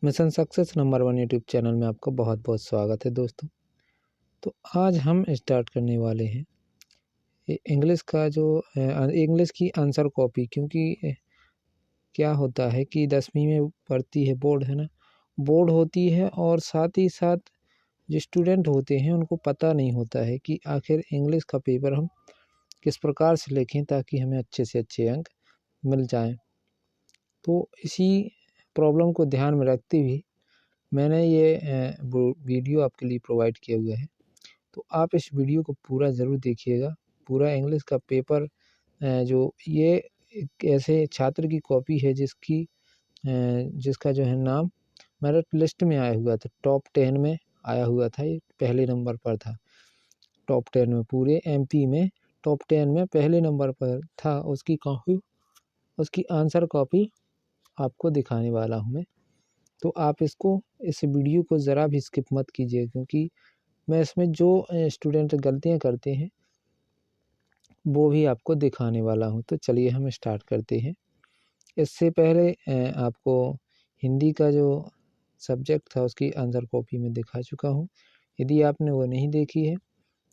Mission success number 1 YouTube channel में आपका बहुत बहुत स्वागत है दोस्तों। तो आज हम स्टार्ट करने वाले हैं इंग्लिश का जो इंग्लिश की आंसर कॉपी, क्योंकि क्या होता है कि 10वीं में पढ़ती है, बोर्ड है ना, बोर्ड होती है और साथ ही साथ जो स्टूडेंट होते हैं उनको पता नहीं होता है कि आखिर इंग्लिश का पेपर हम किस प्रकार से लिखें ताकि हमें अच्छे से अच्छे अंक मिल जाएं। तो इसी प्रॉब्लम को ध्यान में रखते हुए मैंने ये वीडियो आपके लिए प्रोवाइड किया हुआ है। तो आप इस वीडियो को पूरा ज़रूर देखिएगा। पूरा इंग्लिश का पेपर जो ये एक ऐसे छात्र की कॉपी है जिसका जो है नाम मेरिट लिस्ट में आया हुआ था, टॉप 10 में आया हुआ था, ये पहले नंबर पर था। टॉप 10 में पूरे एमपी में टॉप 10 में पहले नंबर पर था। उसकी आंसर कॉपी आपको दिखाने वाला हूँ मैं। तो आप इस वीडियो को ज़रा भी स्किप मत कीजिए, क्योंकि मैं इसमें जो स्टूडेंट गलतियां करते हैं वो भी आपको दिखाने वाला हूं। तो चलिए हम स्टार्ट करते हैं। इससे पहले आपको हिंदी का जो सब्जेक्ट था उसकी आंसर कॉपी में दिखा चुका हूं। यदि आपने वो नहीं देखी है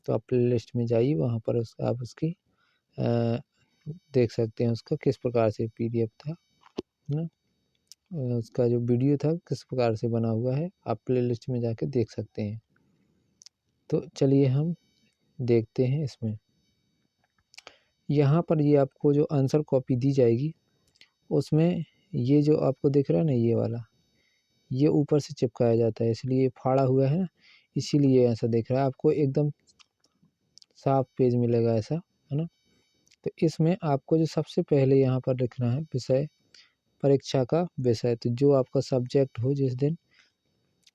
तो आप प्लेलिस्ट में जाइए, वहां पर आप उसकी देख सकते हैं उसका किस प्रकार से पीडीएफ था ना, उसका जो वीडियो था किस प्रकार से बना हुआ है, आप प्लेलिस्ट में जाके देख सकते हैं। तो चलिए हम देखते हैं। इसमें यहाँ पर ये आपको जो आंसर कॉपी दी जाएगी उसमें ये जो आपको दिख रहा है ना, ये वाला, ये ऊपर से चिपकाया जाता है, इसलिए फाड़ा हुआ है ना, इसीलिए ऐसा दिख रहा है। आपको एकदम साफ पेज मिलेगा ऐसा, है ना। तो इसमें आपको जो सबसे पहले यहाँ पर लिखना है विषय, परीक्षा का विषय। तो जो आपका सब्जेक्ट हो जिस दिन,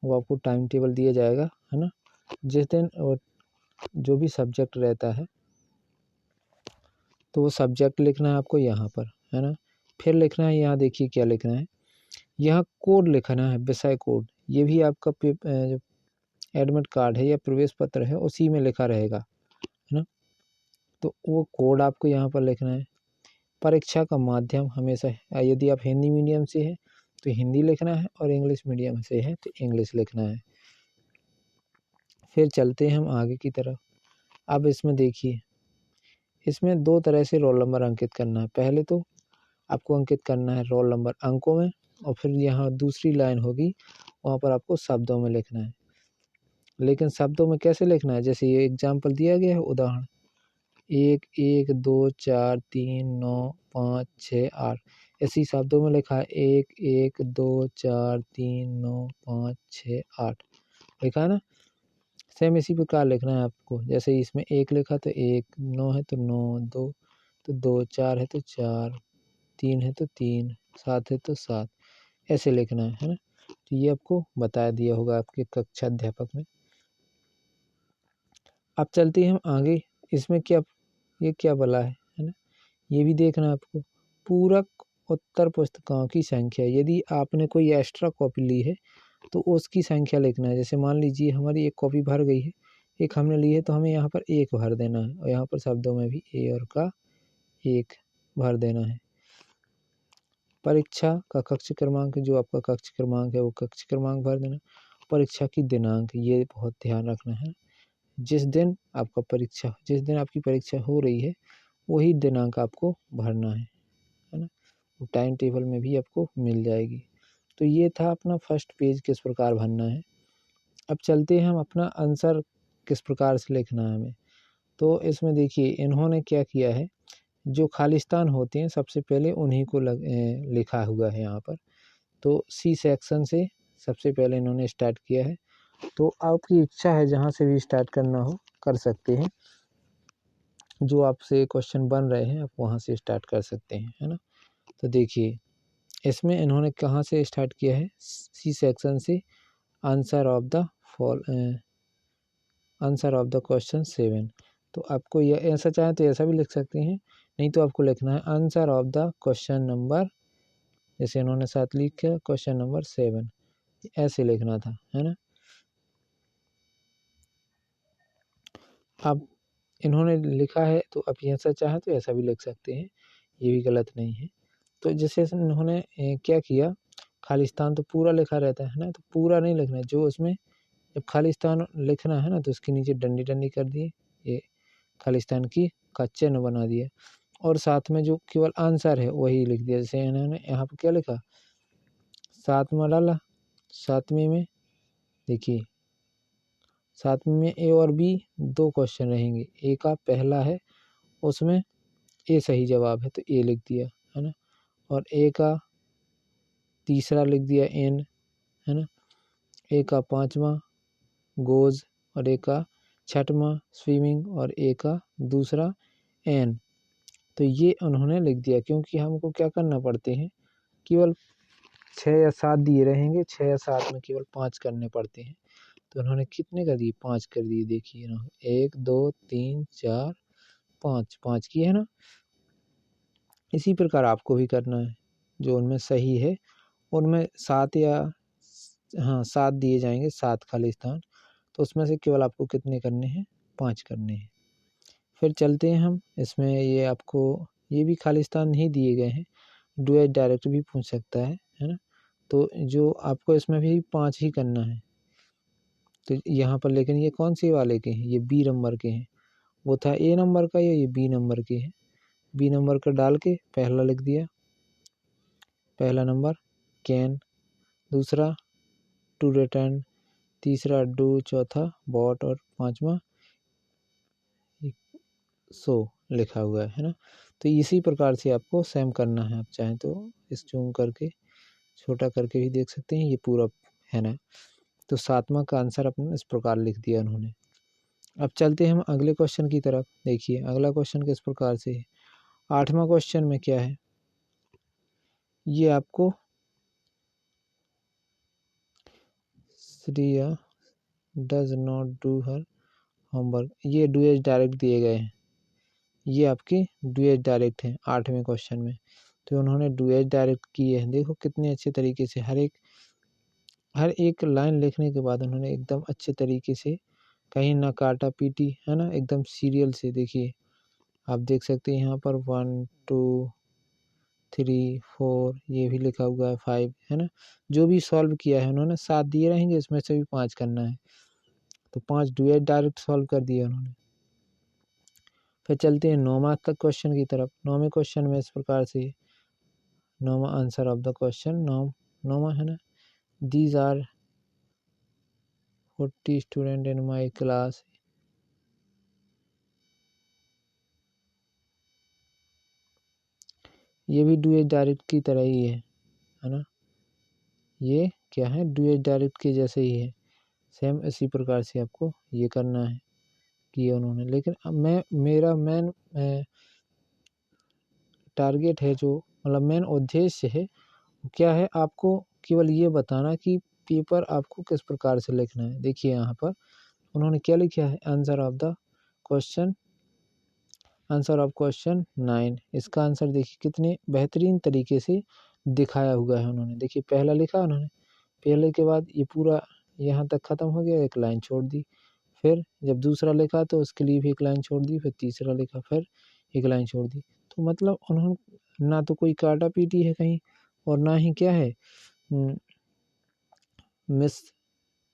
वो आपको टाइम टेबल दिया जाएगा, है ना। जिस दिन जो भी सब्जेक्ट रहता है तो वो सब्जेक्ट लिखना है आपको यहाँ पर, है ना। फिर लिखना है, यहाँ देखिए क्या लिखना है, यहाँ कोड लिखना है, विषय कोड। ये भी आपका जो एडमिट कार्ड है या प्रवेश पत्र है उसी में लिखा रहेगा, है ना। तो वो कोड आपको यहाँ पर लिखना है। परीक्षा का माध्यम हमेशा है, यदि आप हिंदी मीडियम से है तो हिंदी लिखना है, और इंग्लिश मीडियम से है तो इंग्लिश लिखना है। फिर चलते हैं हम आगे की तरफ। अब इसमें देखिए, इसमें 2 तरह से रोल नंबर अंकित करना है। पहले तो आपको अंकित करना है रोल नंबर अंकों में, और फिर यहाँ दूसरी लाइन होगी, वहाँ पर आपको शब्दों में लिखना है। लेकिन शब्दों में कैसे लिखना है, जैसे ये एग्जाम्पल दिया गया है, उदाहरण 1 1 2 4 3 9 5 6 8, इसी शब्दों में लिखा है 1 1 2 4 3 9 5 6 8, लिखा है ना। सेम इसी प्रकार लिखना है आपको। जैसे इसमें 1 लिखा तो 1, 9 है तो 9, 2 तो 2, 4 है तो 4, 3 है तो 3, 7 है तो 7, ऐसे लिखना है ना। तो ये आपको बता दिया होगा आपके कक्षा अध्यापक ने। अब चलते हैं हम आगे। इसमें ये क्या बोला है ना, ये भी देखना है आपको। पूरक उत्तर पुस्तिकाओं की संख्या, यदि आपने कोई एक्स्ट्रा कॉपी ली है तो उसकी संख्या लिखना है। जैसे मान लीजिए हमारी एक कॉपी भर गई है, एक हमने ली है, तो हमें यहाँ पर 1 भर देना है, और यहाँ पर शब्दों में भी ए और का 1 भर देना है। परीक्षा का कक्ष क्रमांक, जो आपका कक्ष क्रमांक है वो कक्ष क्रमांक भर देना। परीक्षा की दिनांक, ये बहुत ध्यान रखना है। जिस दिन आपकी परीक्षा हो रही है वही दिनांक आपको भरना है ना। टाइम टेबल में भी आपको मिल जाएगी। तो ये था अपना फर्स्ट पेज, किस प्रकार भरना है। अब चलते हैं हम अपना आंसर किस प्रकार से लिखना है हमें। तो इसमें देखिए इन्होंने क्या किया है, जो खालिस्तान होते हैं सबसे पहले उन्हीं को लिखा हुआ है यहाँ पर। तो सी सेक्शन से सबसे पहले इन्होंने स्टार्ट किया है। तो आपकी इच्छा है जहाँ से भी स्टार्ट करना हो कर सकते हैं, जो आपसे क्वेश्चन बन रहे हैं आप वहाँ से स्टार्ट कर सकते हैं, है ना। तो देखिए इसमें इन्होंने कहाँ से स्टार्ट किया है, सी सेक्शन से, answer of the fall answer of the question 7। तो आपको ये ऐसा चाहे तो ऐसा भी लिख सकते हैं, नहीं तो आपको लिखना है answer of the question number, जैसे इन्होंने 7 लिखा, क्वेश्चन नंबर 7, ऐसे लिखना था, है ना। अब इन्होंने लिखा है तो आप ऐसा चाहे तो ऐसा भी लिख सकते हैं, ये भी गलत नहीं है। तो जैसे इन्होंने क्या किया, खालिस्तान तो पूरा लिखा रहता है ना, तो पूरा नहीं लिखना है, जो उसमें जब खालिस्तान लिखना है ना तो उसके नीचे डंडी डंडी कर दिए, ये खालिस्तान की का चिन्ह बना दिया, और साथ में जो केवल आंसर है वही लिख दिया। जैसे इन्होंने यहाँ पर क्या लिखा, 7वां डाला, 7वें में देखिए 7वें में ए और बी 2 क्वेश्चन रहेंगे, ए का पहला है उसमें ए सही जवाब है तो ए लिख दिया है ना, और ए का तीसरा लिख दिया एन है ना, ए का 5वां गोज, और ए का 6वां स्विमिंग, और ए का दूसरा एन। तो ये उन्होंने लिख दिया, क्योंकि हमको क्या करना पड़ते हैं, केवल 6 या 7 दिए रहेंगे, 6 या 7 में केवल 5 करने पड़ते हैं। तो उन्होंने कितने कर दिए, 5 कर दिए। देखिए ना, 1 2 3 4 5 5 किए है ना। इसी प्रकार आपको भी करना है, जो उनमें सही है उनमें 7 या 7 दिए जाएंगे, 7 खालिस्तान, तो उसमें से केवल आपको कितने करने हैं, 5 करने हैं। फिर चलते हैं हम इसमें, ये आपको ये भी खालिस्तान ही दिए गए हैं, डुएट डायरेक्ट भी पूछ सकता है ना। तो जो आपको इसमें भी 5 ही करना है, तो यहाँ पर लेकिन ये कौन से वाले के हैं, ये बी नंबर के हैं, वो था ए नंबर का, ये बी नंबर के हैं। बी नंबर का डाल के पहला लिख दिया, पहला नंबर कैन, दूसरा टू रिटर्न, तीसरा डू, चौथा बॉट, और 5वां सो लिखा हुआ है ना। तो इसी प्रकार से आपको सेम करना है, आप चाहें तो इस जूम करके छोटा करके भी देख सकते हैं, ये पूरा है ना। तो 7वां का आंसर अपने इस प्रकार लिख दिया उन्होंने। अब चलते हैं हम अगले क्वेश्चन की तरफ। देखिए अगला क्वेश्चन किस प्रकार से है। 8वां क्वेश्चन में क्या है, ये आपको Shriya does not do her homework, ये डू एज डायरेक्ट दिए गए हैं, ये आपके डू एज डायरेक्ट हैं 8वें क्वेश्चन में। तो उन्होंने डू एज डायरेक्ट किए हैं, देखो कितने अच्छे तरीके से हर एक लाइन लिखने के बाद उन्होंने एकदम अच्छे तरीके से, कहीं ना काटा पीटी है ना, एकदम सीरियल से। देखिए आप देख सकते हैं यहाँ पर 1 2 3 4 ये भी लिखा हुआ है, 5 है ना। जो भी सॉल्व किया है उन्होंने 7 दिए रहेंगे, इसमें से भी 5 करना है, तो 5 डुएट डायरेक्ट सॉल्व कर दिए उन्होंने। फिर चलते हैं 9वां तक क्वेश्चन की तरफ। 9वें क्वेश्चन में इस प्रकार से, 9वां आंसर ऑफ द क्वेश्चन, 9वां है ना, these are 40 student in my class. ये भी डुएट डायरेक्ट की तरह ही है ना, ये क्या है, डुएट डायरेक्ट के जैसे ही है, सेम इसी प्रकार से आपको ये करना है, किए उन्होंने। लेकिन अब मेरा मेन टारगेट है, जो मतलब मेन उद्देश्य है, क्या है, आपको केवल ये बताना कि पेपर आपको किस प्रकार से लिखना है। देखिए यहाँ पर उन्होंने क्या लिखा है, answer of the question, answer of question 9। इसका आंसर देखिए कितने बेहतरीन तरीके से दिखाया हुआ है उन्होंने। देखिए पहला लिखा उन्होंने, पहले के बाद ये पूरा यहाँ तक ख़त्म हो गया, एक लाइन छोड़ दी। फिर जब दूसरा लिखा तो उसके लिए भी एक लाइन छोड़ दी, फिर तीसरा लिखा, फिर एक लाइन छोड़ दी। तो मतलब उन्होंने ना तो कोई काटा पीटी है कहीं, और ना ही क्या है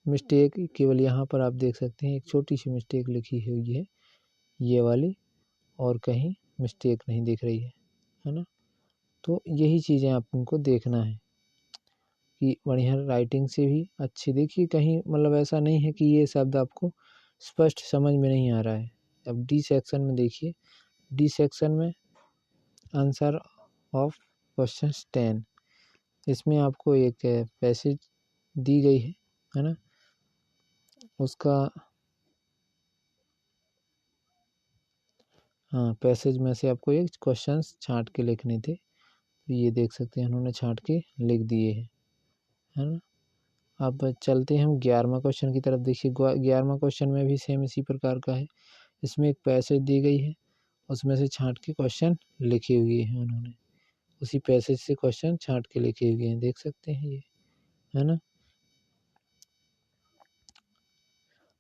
मिस्टेक, केवल यहाँ पर आप देख सकते हैं एक छोटी सी मिस्टेक लिखी हुई है, ये वाली, और कहीं मिस्टेक नहीं दिख रही है ना। तो यही चीज़ें आपको देखना है कि बढ़िया राइटिंग से भी अच्छी, देखिए कहीं मतलब ऐसा नहीं है कि ये शब्द आपको स्पष्ट समझ में नहीं आ रहा है। अब डी सेक्शन में देखिए, डी सेक्शन में आंसर ऑफ क्वेश्चन 10, इसमें आपको एक पैसेज दी गई है ना, उसका हाँ पैसेज में से आपको एक क्वेश्चंस छांट के लिखने थे, तो ये देख सकते हैं उन्होंने छांट के लिख दिए हैं, है ना। अब चलते हैं हम 11वां क्वेश्चन की तरफ। देखिए 11वां क्वेश्चन में भी सेम इसी प्रकार का है, इसमें एक पैसेज दी गई है, उसमें से छांट के क्वेश्चन लिखे हुए हैं उन्होंने, उसी पैसेज से क्वेश्चन छांट के लिखे हुए हैं, देख सकते हैं ये, है ना।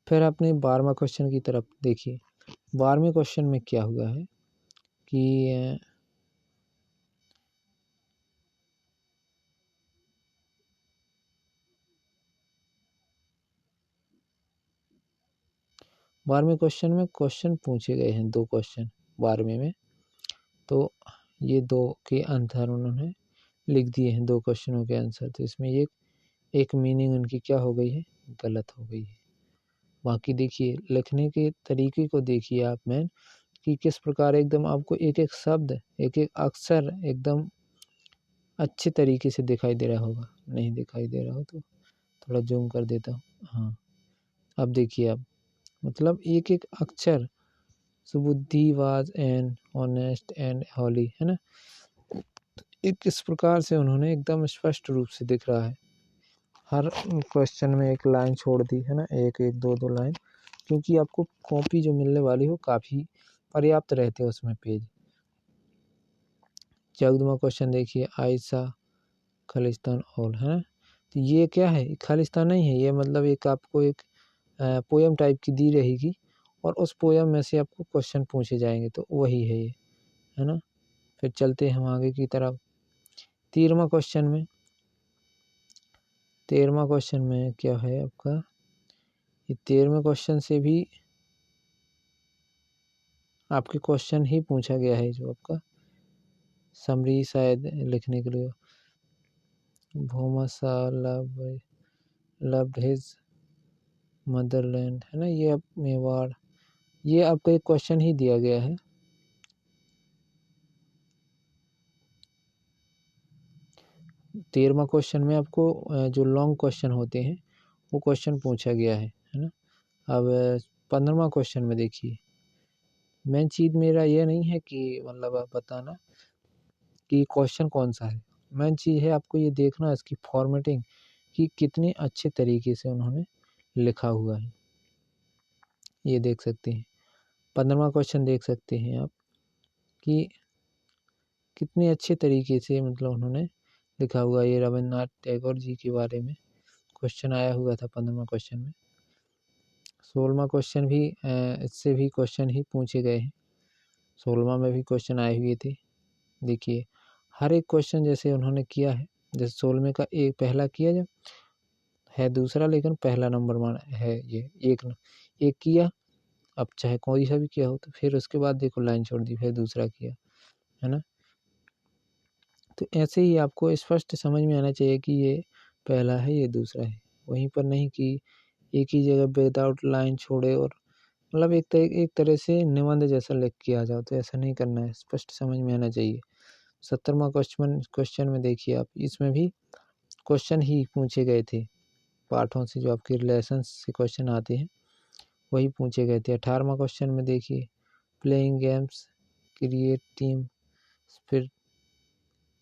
फिर अपने 12वां क्वेश्चन की तरफ देखिए। 12वें क्वेश्चन में क्या हुआ है कि 12वें क्वेश्चन में क्वेश्चन पूछे गए हैं 2 क्वेश्चन 12वें में, तो ये 2 के आंसर उन्होंने लिख दिए हैं, 2 क्वेश्चनों के आंसर। तो इसमें एक मीनिंग उनकी क्या हो गई है, गलत हो गई है। बाकी देखिए लिखने के तरीके को देखिए आप मैन कि किस प्रकार एकदम आपको एक-एक शब्द, एक-एक अक्षर एकदम अच्छे तरीके से दिखाई दे रहा होगा। नहीं दिखाई दे रहा हो तो थोड़ा ज़ूम कर देता हूँ। हाँ, अब देखिए आप मतलब एक-एक अक्षर सुबुद्धि was and honest and Holi, है ना? एक इस प्रकार से उन्होंने एकदम स्पष्ट रूप से दिख रहा है। हर क्वेश्चन में एक लाइन छोड़ दी, है ना? 1-1, 2-2 लाइन, क्योंकि आपको कॉपी जो मिलने वाली हो काफ़ी पर्याप्त रहते हैं उसमें पेज। 14वां क्वेश्चन देखिए, आयशा खालिस्तान ऑल, है ना? तो ये क्या है? खालिस्तान नहीं है, ये मतलब एक आपको एक पोएम टाइप की दी रहेगी और उस पोएम में से आपको क्वेश्चन पूछे जाएँगे, तो वही है ये, है ना? फिर चलते हैं हम आगे की तरफ। 13वां क्वेश्चन में क्या है आपका? ये 13वें क्वेश्चन से भी आपके क्वेश्चन ही पूछा गया है, जो आपका समरी शायद लिखने के लिए। भूमा शाह लव्ड हिज मदरलैंड, है ना? ये अब मेवाड़, ये आपका एक क्वेश्चन ही दिया गया है। तेरहवां क्वेश्चन में आपको जो लॉन्ग क्वेश्चन होते हैं वो क्वेश्चन पूछा गया है ना? अब 15वां क्वेश्चन में देखिए, मेन चीज़ मेरा ये नहीं है कि मतलब आप बताना कि क्वेश्चन कौन सा है, मेन चीज़ है आपको ये देखना इसकी फॉर्मेटिंग कि कितने अच्छे तरीके से उन्होंने लिखा हुआ है। ये देख सकते हैं 15वां क्वेश्चन देख सकते हैं आप कि कितने अच्छे तरीके से मतलब उन्होंने लिखा हुआ है। ये रविन्द्रनाथ टैगोर जी के बारे में क्वेश्चन आया हुआ था 15वां क्वेश्चन में। 16वां क्वेश्चन भी इससे भी क्वेश्चन ही पूछे गए हैं। 16वां में भी क्वेश्चन आए हुए थे। देखिए हर एक क्वेश्चन जैसे उन्होंने किया है, जैसे 16वें का एक पहला किया जब है दूसरा, लेकिन पहला नंबर माना है ये एक किया, अब चाहे कोई सा भी किया हो, तो फिर उसके बाद देखो लाइन छोड़ दी, फिर दूसरा किया, है ना? तो ऐसे ही आपको स्पष्ट समझ में आना चाहिए कि ये पहला है, ये दूसरा है। वहीं पर नहीं कि एक ही जगह विदाउट लाइन छोड़े और मतलब एक तरह से निबंध जैसा लिख के आ जाओ, तो ऐसा नहीं करना है, स्पष्ट समझ में आना चाहिए। 17वां क्वेश्चन में देखिए आप, इसमें भी क्वेश्चन ही पूछे गए थे पाठों से, जो आपके रिलेशंस से क्वेश्चन आते हैं वही पूछे गए थे। 18वां क्वेश्चन में देखिए, प्लेइंग गेम्स क्रिएट टीम, फिर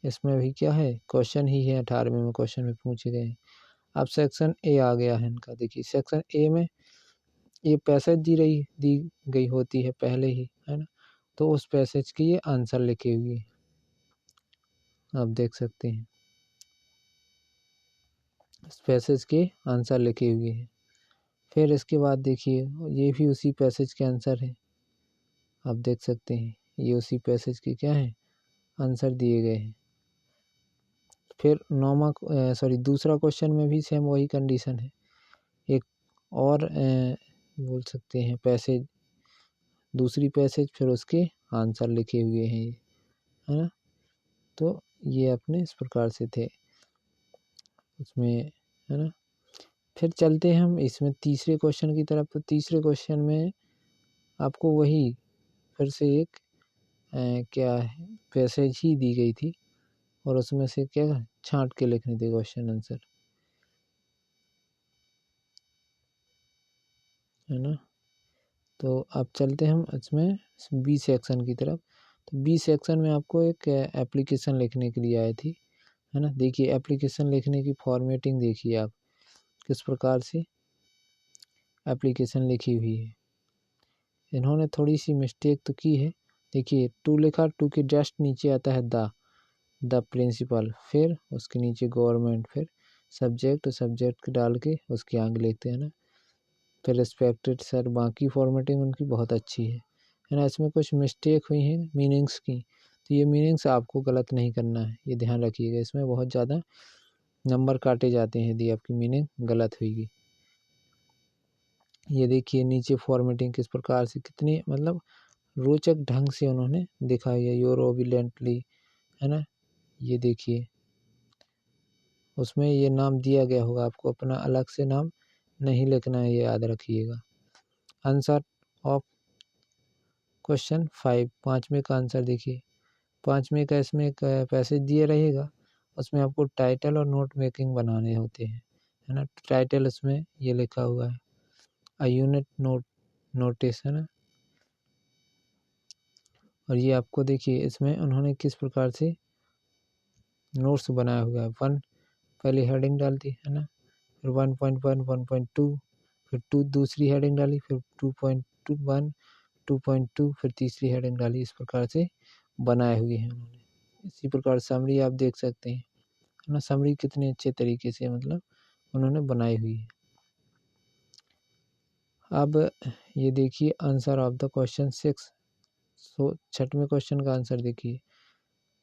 इसमें भी क्या है, क्वेश्चन ही है, 18वें में क्वेश्चन में पूछे गए हैं। अब सेक्शन ए आ गया है इनका। देखिए सेक्शन ए में ये पैसेज दी गई होती है पहले ही, है ना? तो उस पैसेज के ये आंसर लिखे हुए हैं, आप देख सकते हैं इस पैसेज के आंसर लिखे हुए हैं। फिर इसके बाद देखिए ये भी उसी पैसेज के आंसर है, आप देख सकते हैं ये उसी पैसेज के क्या है, आंसर दिए गए हैं। फिर दूसरा क्वेश्चन में भी सेम वही कंडीशन है, एक और बोल सकते हैं पैसेज, दूसरी पैसेज, फिर उसके आंसर लिखे हुए हैं ये, है ना? तो ये अपने इस प्रकार से थे उसमें, है ना? फिर चलते हैं हम इसमें तीसरे क्वेश्चन की तरफ। तो तीसरे क्वेश्चन में आपको वही फिर से एक क्या है पैसेज ही दी गई थी और उसमें से क्या छांट के लिखने थे क्वेश्चन आंसर, है ना? तो अब चलते हैं हम इसमें बी सेक्शन की तरफ। तो बी सेक्शन में आपको एक एप्लीकेशन लिखने के लिए आई थी, है ना? देखिए एप्लीकेशन लिखने की फॉर्मेटिंग देखिए आप किस प्रकार से एप्लीकेशन लिखी हुई है। इन्होंने थोड़ी सी मिस्टेक तो की है। देखिए टू लिखा, टू के जस्ट नीचे आता है द प्रिंसिपल, फिर उसके नीचे गवर्नमेंट, फिर सब्जेक्ट डाल के उसके आगे लिखते हैं ना, फिर रिस्पेक्टेड सर। बाकी फॉर्मेटिंग उनकी बहुत अच्छी है ना? इसमें कुछ मिस्टेक हुई हैं मीनिंग्स की, तो ये मीनिंग्स आपको गलत नहीं करना है, ये ध्यान रखिएगा। इसमें बहुत ज़्यादा नंबर काटे जाते हैं यदि आपकी मीनिंग गलत हुई। ये देखिए नीचे फॉर्मेटिंग किस प्रकार से कितनी मतलब रोचक ढंग से उन्होंने दिखाई है, योर ओबिलेंटली, है ना। ये देखिए उसमें ये नाम दिया गया होगा, आपको अपना अलग से नाम नहीं लिखना है, ये याद रखिएगा। आंसर ऑफ क्वेश्चन 5, पाँचवें का आंसर देखिए। पाँचवें का इसमें एक पैसेज दिया रहेगा, उसमें आपको टाइटल और नोट मेकिंग बनाने होते हैं, है ना। टाइटल इसमें ये लिखा हुआ है अ यूनिट नोटिस, है ना। और ये आपको देखिए इसमें उन्होंने किस प्रकार से नोट्स बनाया हुआ है। वन पहले हेडिंग डाल दी, है ना, फिर 1.1, 1.2, फिर 2 दूसरी हेडिंग डाली, फिर 2.1, 2.2, फिर तीसरी हेडिंग डाली। इस प्रकार से बनाए हुए हैं उन्होंने। इसी प्रकार समरी आप देख सकते हैं, है ना। समरी कितने अच्छे तरीके से मतलब उन्होंने बनाई हुई है। अब ये देखिए आंसर ऑफ द क्वेश्चन 6। सो छठवें क्वेश्चन का आंसर देखिए।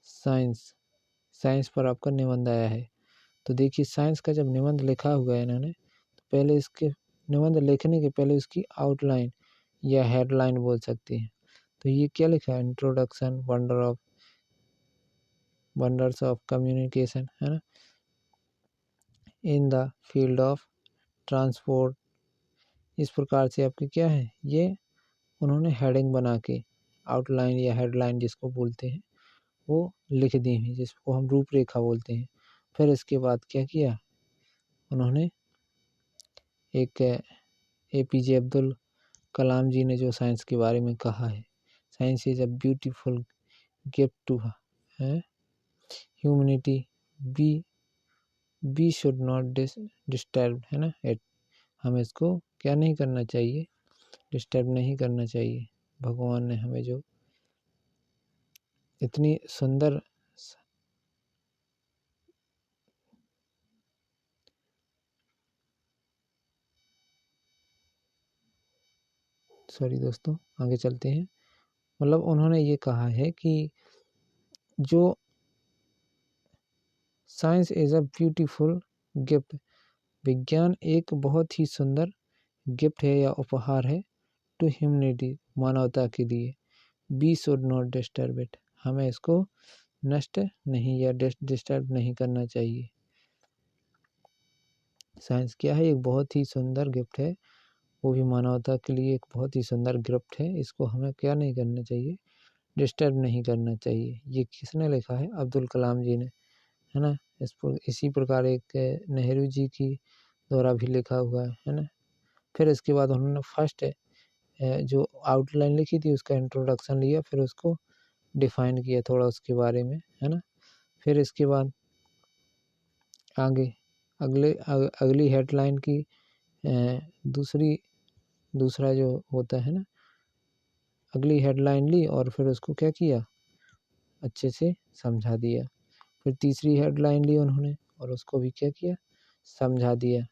साइंस पर आपका निबंध आया है। तो देखिए साइंस का जब निबंध लिखा हुआ है इन्होंने, तो पहले इसके निबंध लिखने के पहले उसकी आउटलाइन या हेडलाइन बोल सकते हैं। तो ये क्या लिखा है, इंट्रोडक्शन वंडर्स ऑफ कम्युनिकेशन, है ना, in the field of transport. इस प्रकार से आपके क्या है, ये उन्होंने हेडिंग बना के आउटलाइन या हेडलाइन जिसको बोलते हैं वो लिख दी हुई, जिसको हम रूपरेखा बोलते हैं। फिर इसके बाद क्या किया उन्होंने, एक APJ अब्दुल कलाम जी ने जो साइंस के बारे में कहा है, science is a beautiful gift to humanity, we should not disturb, है ना। हमें इसको क्या नहीं करना चाहिए, डिस्टर्ब नहीं करना चाहिए। भगवान ने हमें जो इतनी सुंदर सॉरी दोस्तों आगे चलते हैं। मतलब उन्होंने ये कहा है कि जो science is a beautiful gift, विज्ञान एक बहुत ही सुंदर गिफ्ट है या उपहार है, टू ह्यूमनिटी, मानवता के लिए। We should not disturb it, हमें इसको नष्ट नहीं या डिस्टर्ब नहीं करना चाहिए। साइंस क्या है, एक बहुत ही सुंदर गिफ्ट है, वो भी मानवता के लिए एक बहुत ही सुंदर गिफ्ट है। इसको हमें क्या नहीं करना चाहिए, डिस्टर्ब नहीं करना चाहिए। ये किसने लिखा है, अब्दुल कलाम जी ने, है ना। इसी प्रकार एक नेहरू जी की द्वारा भी लिखा हुआ है ना। फिर इसके बाद उन्होंने फर्स्ट जो आउटलाइन लिखी थी उसका इंट्रोडक्शन लिया, फिर उसको डिफाइन किया थोड़ा उसके बारे में, है ना। फिर इसके बाद आगे अगली हेडलाइन की दूसरा जो होता है ना, अगली हेडलाइन ली और फिर उसको क्या किया, अच्छे से समझा दिया। फिर तीसरी हेडलाइन ली उन्होंने और उसको भी क्या किया, समझा दिया।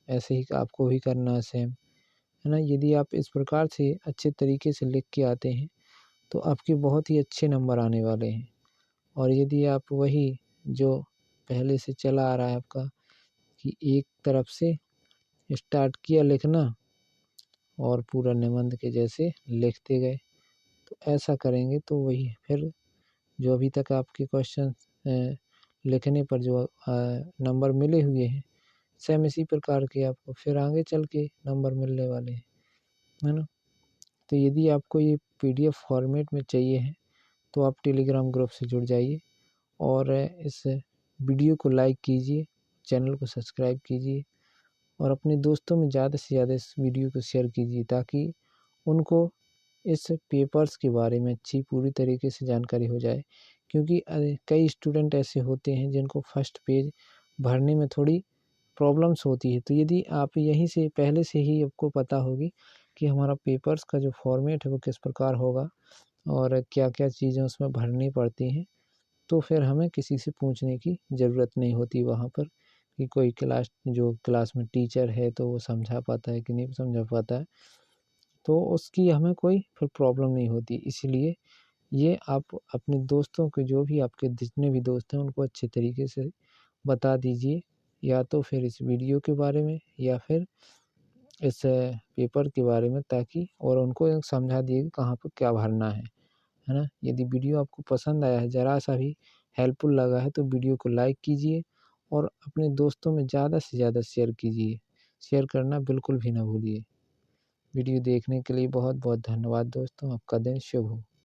ऐसे ही आपको भी करना है सेम, है ना। यदि आप इस प्रकार से अच्छे तरीके से लिख के आते हैं तो आपके बहुत ही अच्छे नंबर आने वाले हैं। और यदि आप वही जो पहले से चला आ रहा है आपका कि एक तरफ से स्टार्ट किया लिखना और पूरा निबंध के जैसे लिखते गए, तो ऐसा करेंगे तो वही फिर जो अभी तक आपके क्वेश्चन लिखने पर जो नंबर मिले हुए हैं, सेम इसी प्रकार के आपको फिर आगे चल के नंबर मिलने वाले हैं, है ना। तो यदि आपको ये PDF फॉर्मेट में चाहिए है तो आप टेलीग्राम ग्रुप से जुड़ जाइए और इस वीडियो को लाइक कीजिए, चैनल को सब्सक्राइब कीजिए और अपने दोस्तों में ज़्यादा से ज़्यादा इस वीडियो को शेयर कीजिए ताकि उनको इस पेपर्स के बारे में अच्छी पूरी तरीके से जानकारी हो जाए। क्योंकि कई स्टूडेंट ऐसे होते हैं जिनको फर्स्ट पेज भरने में थोड़ी प्रॉब्लम्स होती है। तो यदि आप यहीं से पहले से ही आपको पता होगी कि हमारा पेपर्स का जो फॉर्मेट है वो किस प्रकार होगा और क्या-क्या चीज़ें उसमें भरनी पड़ती हैं, तो फिर हमें किसी से पूछने की ज़रूरत नहीं होती वहाँ पर कि कोई क्लास में टीचर है तो वो समझा पाता है कि नहीं समझा पाता है, तो उसकी हमें कोई फिर प्रॉब्लम नहीं होती। इसीलिए ये आप अपने दोस्तों को, जो भी आपके जितने भी दोस्त हैं उनको अच्छे तरीके से बता दीजिए, या तो फिर इस वीडियो के बारे में या फिर इस पेपर के बारे में, ताकि और उनको समझा दिए कि कहाँ पर क्या भरना है ना। यदि वीडियो आपको पसंद आया है, ज़रा सा भी हेल्पफुल लगा है, तो वीडियो को लाइक कीजिए और अपने दोस्तों में ज़्यादा से ज़्यादा शेयर कीजिए। शेयर करना बिल्कुल भी ना भूलिए। वीडियो देखने के लिए बहुत बहुत धन्यवाद दोस्तों। आपका दिन शुभ हो।